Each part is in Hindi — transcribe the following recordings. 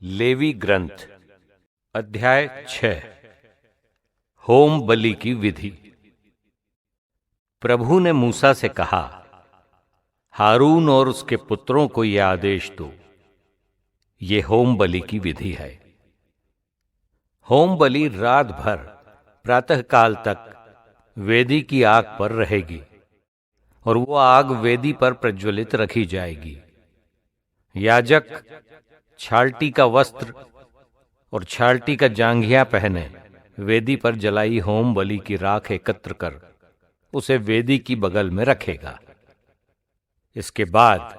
लेवी ग्रंथ अध्याय 6 होम बलि की विधि। प्रभु ने मूसा से कहा, हारून और उसके पुत्रों को यह आदेश दो, ये होम बलि की विधि है। होम बलि रात भर प्रातःकाल तक वेदी की आग पर रहेगी और वो आग वेदी पर प्रज्वलित रखी जाएगी। याजक छालटी का वस्त्र और छालटी का जांघिया पहने वेदी पर जलाई होम बलि की राख एकत्र कर उसे वेदी की बगल में रखेगा। इसके बाद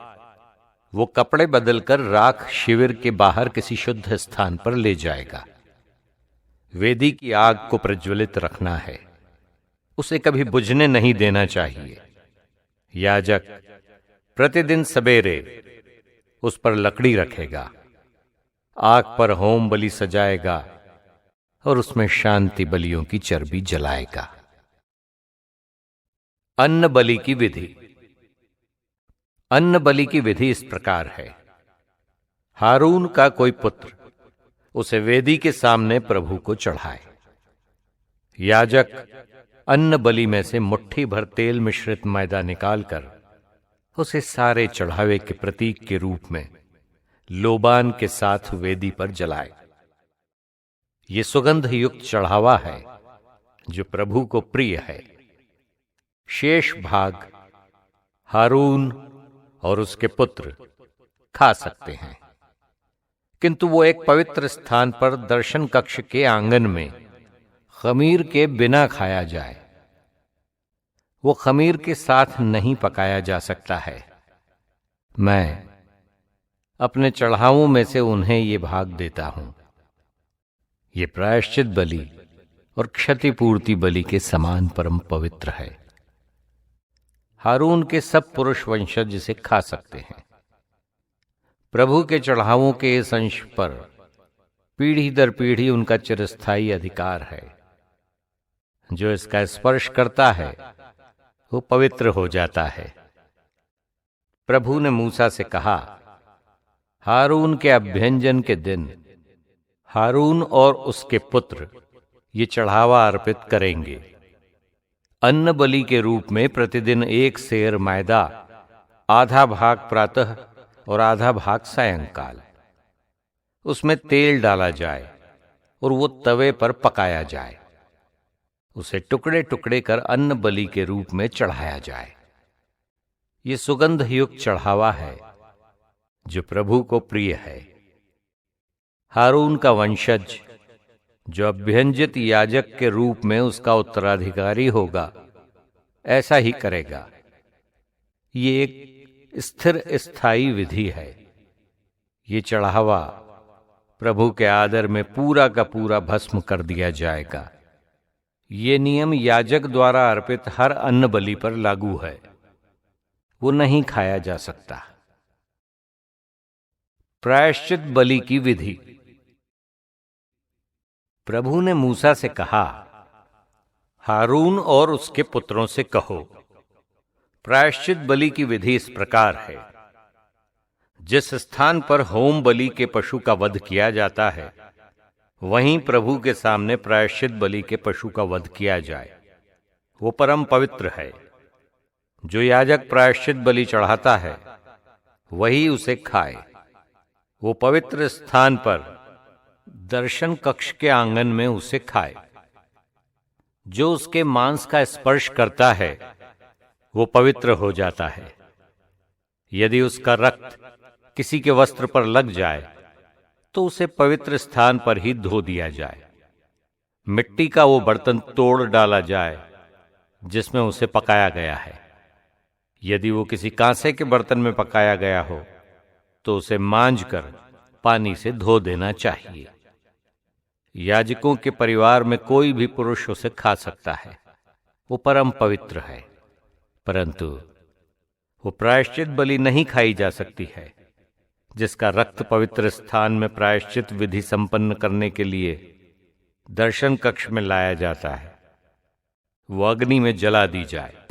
वो कपड़े बदलकर राख शिविर के बाहर किसी शुद्ध स्थान पर ले जाएगा। वेदी की आग को प्रज्वलित रखना है, उसे कभी बुझने नहीं देना चाहिए। याजक प्रतिदिन सवेरे उस पर लकड़ी रखेगा, आग पर होम बलि सजाएगा और उसमें शांति बलियों की चर्बी जलाएगा। अन्न बलि की विधि। अन्न बलि की विधि इस प्रकार है। हारून का कोई पुत्र उसे वेदी के सामने प्रभु को चढ़ाए। याजक अन्न बलि में से मुट्ठी भर तेल मिश्रित मैदा निकालकर उसे सारे चढ़ावे के प्रतीक के रूप में लोबान के साथ वेदी पर जलाए। ये सुगंध युक्त चढ़ावा है जो प्रभु को प्रिय है। शेष भाग हारून और उसके पुत्र खा सकते हैं, किंतु वो एक पवित्र स्थान पर दर्शन कक्ष के आंगन में खमीर के बिना खाया जाए। वो खमीर के साथ नहीं पकाया जा सकता है। मैं अपने चढ़ावों में से उन्हें ये भाग देता हूं। ये प्रायश्चित बलि और क्षतिपूर्ति बलि के समान परम पवित्र है। हारून के सब पुरुष वंशज इसे खा सकते हैं। प्रभु के चढ़ावों के इस अंश पर पीढ़ी दर पीढ़ी उनका चिरस्थायी अधिकार है। जो इसका स्पर्श करता है वो पवित्र हो जाता है। प्रभु ने मूसा से कहा, हारून के अभ्यंजन के दिन हारून और उसके पुत्र ये चढ़ावा अर्पित करेंगे। अन्न बलि के रूप में प्रतिदिन एक सेर मैदा, आधा भाग प्रातः और आधा भाग सायंकाल। उसमें तेल डाला जाए और वो तवे पर पकाया जाए। उसे टुकड़े टुकड़े कर अन्न बलि के रूप में चढ़ाया जाए। ये सुगंध युक्त चढ़ावा है जो प्रभु को प्रिय है। हारून का वंशज जो अभ्यंजित याजक के रूप में उसका उत्तराधिकारी होगा, ऐसा ही करेगा। ये एक स्थिर स्थायी विधि है। ये चढ़ावा प्रभु के आदर में पूरा का पूरा भस्म कर दिया जाएगा। ये नियम याजक द्वारा अर्पित हर अन्न बलि पर लागू है। वो नहीं खाया जा सकता। प्रायश्चित बलि की विधि। प्रभु ने मूसा से कहा, हारून और उसके पुत्रों से कहो, प्रायश्चित बलि की विधि इस प्रकार है। जिस स्थान पर होम बलि के पशु का वध किया जाता है, वहीं प्रभु के सामने प्रायश्चित बलि के पशु का वध किया जाए। वो परम पवित्र है। जो याजक प्रायश्चित बलि चढ़ाता है वही उसे खाए। वो पवित्र स्थान पर दर्शन कक्ष के आंगन में उसे खाए। जो उसके मांस का स्पर्श करता है वो पवित्र हो जाता है। यदि उसका रक्त किसी के वस्त्र पर लग जाए तो उसे पवित्र स्थान पर ही धो दिया जाए। मिट्टी का वो बर्तन तोड़ डाला जाए जिसमें उसे पकाया गया है। यदि वो किसी कांसे के बर्तन में पकाया गया हो तो उसे मांजकर पानी से धो देना चाहिए। याजकों के परिवार में कोई भी पुरुष उसे खा सकता है। वो परम पवित्र है। परंतु वो प्रायश्चित बलि नहीं खाई जा सकती है जिसका रक्त पवित्र स्थान में प्रायश्चित विधि संपन्न करने के लिए दर्शन कक्ष में लाया जाता है। वो अग्नि में जला दी जाए।